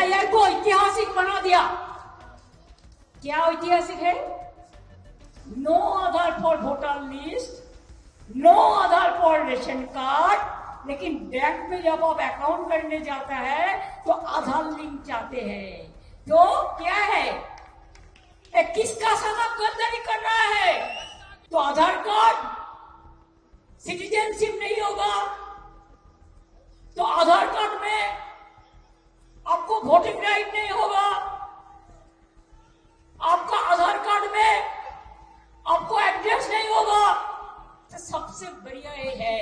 SIR को ऐतिहासिक बना दिया। क्या ऐतिहासिक है? No Aadhaar for voter list, no Aadhaar for ration card, लेकिन बैंक में जब आप अकाउंट करने जाता है तो आधार लिंक चाहते हैं। तो क्या है, किसका साथ गद्दारी कर रहा है? तो आधार कार्ड सिटीजनशिप नहीं होगा, तो आधार कार्ड में आपको वोटिंग राइट नहीं होगा, आपका आधार कार्ड में आपको एड्रेस नहीं होगा। तो सबसे बढ़िया ये है,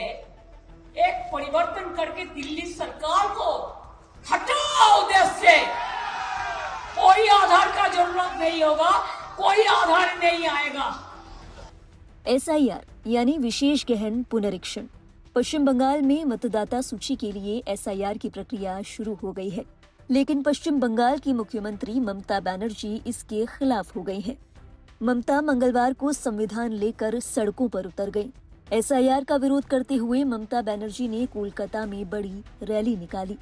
एक परिवर्तन करके दिल्ली सरकार को हटाओ देश से। कोई आधार का जरूरत नहीं होगा, कोई आधार नहीं आएगा। एसआईआर यानी विशेष गहन पुनरीक्षण। पश्चिम बंगाल में मतदाता सूची के लिए एसआईआर की प्रक्रिया शुरू हो गई है, लेकिन पश्चिम बंगाल की मुख्यमंत्री ममता बनर्जी इसके खिलाफ हो गई हैं। ममता मंगलवार को संविधान लेकर सड़कों पर उतर गईं। एसआईआर का विरोध करते हुए ममता बनर्जी ने कोलकाता में बड़ी रैली निकाली।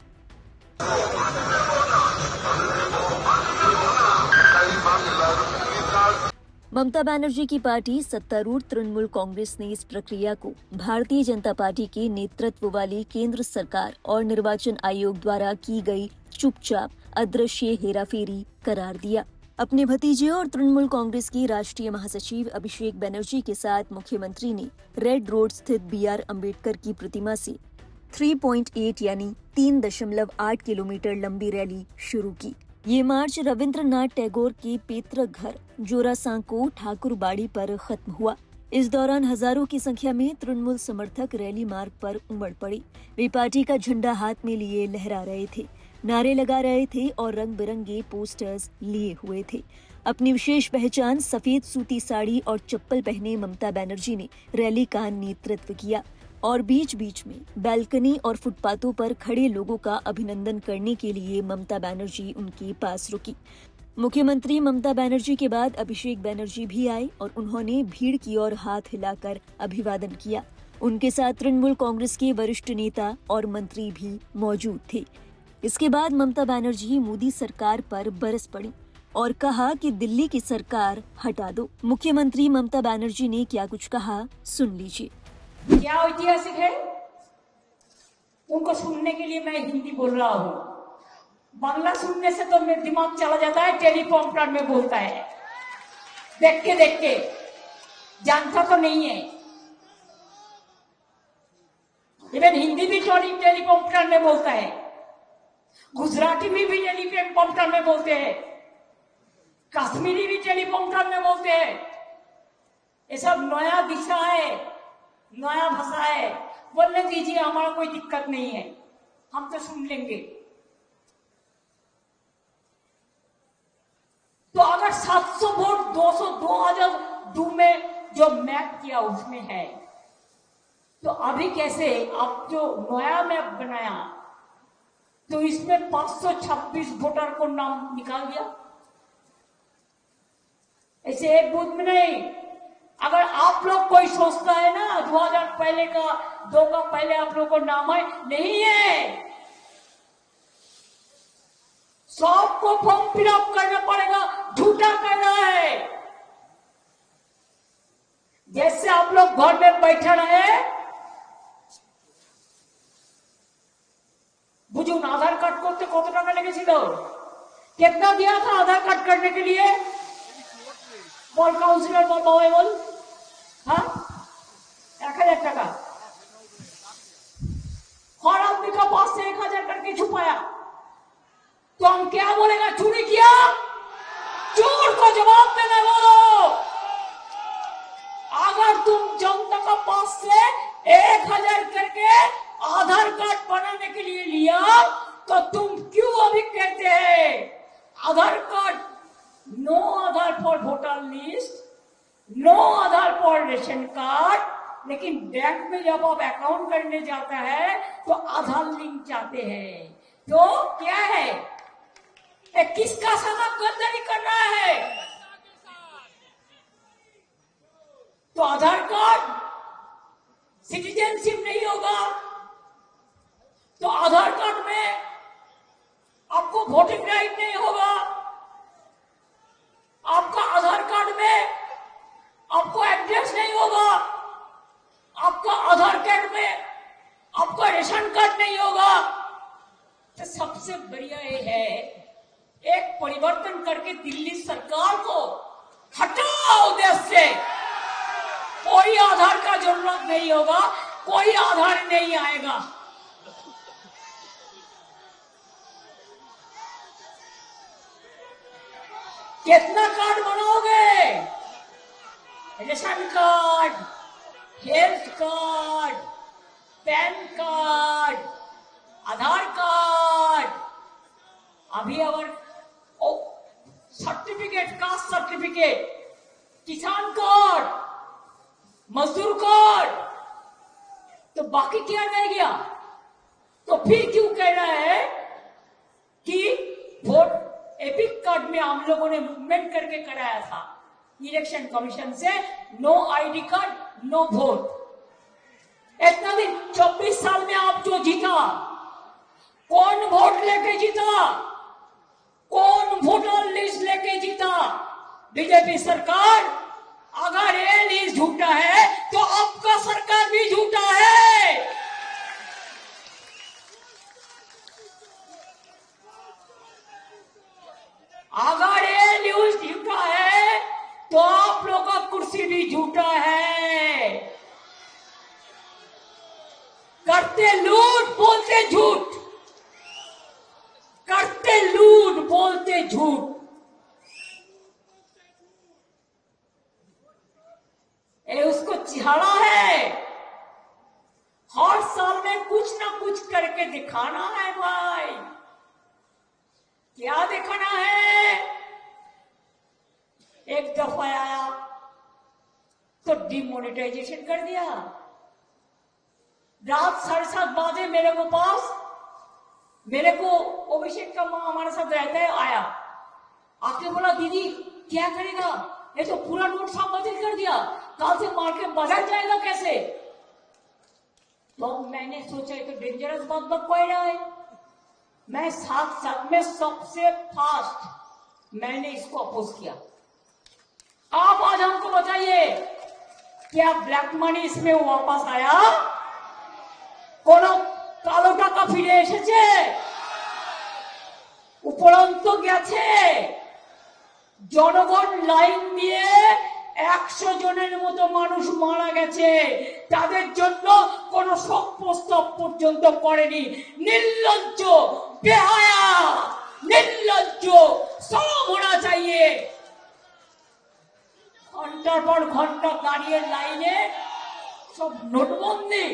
ममता बनर्जी की पार्टी सत्तारूढ़ तृणमूल कांग्रेस ने इस प्रक्रिया को भारतीय जनता पार्टी के नेतृत्व वाली केंद्र सरकार और निर्वाचन आयोग द्वारा की गई चुपचाप अदृश्य हेराफेरी करार दिया। अपने भतीजे और तृणमूल कांग्रेस की राष्ट्रीय महासचिव अभिषेक बनर्जी के साथ मुख्यमंत्री ने रेड रोड स्थित BR अम्बेडकर की प्रतिमा से 3.8 यानी 3.8 किलोमीटर लंबी रैली शुरू की। ये मार्च रविंद्रनाथ टैगोर के पैतृक घर जोरासांको ठाकुरबाड़ी पर खत्म हुआ। इस दौरान हजारों की संख्या में तृणमूल समर्थक रैली मार्ग पर उमड़ पड़े। वे पार्टी का झंडा हाथ में लिए लहरा रहे थे, नारे लगा रहे थे और रंग बिरंगे पोस्टर्स लिए हुए थे। अपनी विशेष पहचान सफेद सूती साड़ी और चप्पल पहने ममता बनर्जी ने रैली का नेतृत्व किया और बीच बीच में बालकनी और फुटपाथों पर खड़े लोगों का अभिनंदन करने के लिए ममता बनर्जी उनके पास रुकी। मुख्यमंत्री ममता बनर्जी के बाद अभिषेक बनर्जी भी आए और उन्होंने भीड़ की ओर हाथ हिलाकर अभिवादन किया। उनके साथ तृणमूल कांग्रेस के वरिष्ठ नेता और मंत्री भी मौजूद थे। इसके बाद ममता बनर्जी मोदी सरकार पर बरस पड़ी और कहा कि दिल्ली की सरकार हटा दो। मुख्यमंत्री ममता बनर्जी ने क्या कुछ कहा, सुन लीजिए। क्या ऐतिहासिक है? उनको सुनने के लिए मैं हिंदी बोल रहा हूँ। बांग्ला सुनने से तो मेरा दिमाग चला जाता है, टेलीप्रॉम्प्टर में बोलता है, देख के जानता तो नहीं है। इवन हिंदी भी टेलीप्रॉम्प्टर में बोलता है, गुजराती में भी टेलीप्रॉम्प्टर में बोलते हैं, कश्मीरी भी टेलीप्रॉम्प्टर में बोलते हैं। ये सब नया दिशा है, नया भाषा है। बोलने दीजिए, हमारा कोई दिक्कत नहीं है, हम तो सुन लेंगे। तो अगर 700 वोट 2002 में जो मैप किया उसमें है, तो अभी कैसे अब जो नया मैप बनाया तो इसमें 526 वोटर को नाम निकाल दिया? ऐसे एक बूथ में नहीं। अगर आप लोग कोई सोचता है ना 2000 पहले का 2 का पहले आप लोग को नाम है, नहीं है। सबको फॉर्म फिलअप करना पड़ेगा, झूठा करना है। जैसे आप लोग घर में बैठे रहे, बुझुन आधार कार्ड करते কত টাকা লেগেছিল? कितना दिया था आधार कार्ड करने के लिए? बोल काउंसिलर, बोल बाबा, बोल। हाँ, 1000 টাকা। हर आदमी का पास से 1000 करके छुपाया, तो हम क्या बोलेगा? चोरी किया? चोर को जवाब देने वालों, अगर तुम जनता का पास से 1000 करके आधार कार्ड बनाने के लिए लिया, तो तुम क्यों अभी कहते हैं Aadhaar card, no Aadhaar for voter list, no Aadhaar for ration card, लेकिन बैंक में जब आप अकाउंट करने जाता है तो आधार लिंक चाहते हैं। तो क्या है, किसका साथ गद्दारी कर रहा है? तो आधार कार्ड सिटीजनशिप नहीं होगा, तो आधार कार्ड में आपको वोटिंग रेशन कार्ड नहीं होगा। तो सबसे बढ़िया ये है, एक परिवर्तन करके दिल्ली सरकार को हटाओ देश से। कोई आधार का जरूरत नहीं होगा, कोई आधार नहीं आएगा। कितना कार्ड बनाओगे? Ration card, health card, PAN card, Aadhaar card, अभी अगर सर्टिफिकेट, कास्ट सर्टिफिकेट, किसान कार्ड, मजदूर कार्ड, तो बाकी क्या रह गया? तो फिर क्यों कह रहा है कि वोट एपिक कार्ड में हम लोगों ने मूवमेंट करके कराया था इलेक्शन कमीशन से, no ID card no vote. इतना दिन 24 साल में आप जो जीता, कौन वोट लेके जीता? कौन वोटर लिस्ट लेके जीता? बीजेपी सरकार। अगर ये लिस्ट झूठा है तो आपका सरकार भी झूठा है। अगर ये न्यूज झूठा है तो आप लोग का कुर्सी भी झूठा है। करते लूट बोलते झूठ, करते लूट बोलते झूठ। ये उसको चिढ़ा है। हर साल में कुछ ना कुछ करके दिखाना है भाई। क्या दिखाना है? एक दफा आया तो डिमोनेटाइजेशन कर दिया। रात 7:30 बजे मेरे को पास, मेरे को अभिषेक का माँ हमारे साथ रहता है, आया, आके बोला दीदी क्या करेगा, ये तो पूरा नोट साहब बदल कर दिया, कल से मार्केट बदल जाएगा कैसे? तो मैंने सोचा ये तो डेंजरस बात बकवाई रहा है। मैं साथ में सबसे फास्ट मैंने इसको अपोज किया। आप आज हमको बताइए, क्या ब्लैक मनी इसमें वापस आया? कोनो কালো টাকা ফিরে এসেছে? উপরন্ত গেছে। জনগণ লাইন দিয়ে 100 জনের মতো মানুষ মারা গেছে, তাদের জন্য কোনো শোক প্রস্তাব পর্যন্ত করেনি। নির্লজ্জ, বেহায়া, নির্লজ্জ, শরম होना चाहिए। ঘন্টার পর ঘন্টা দাঁড়িয়ে লাইনে, সব নোটবন্দি।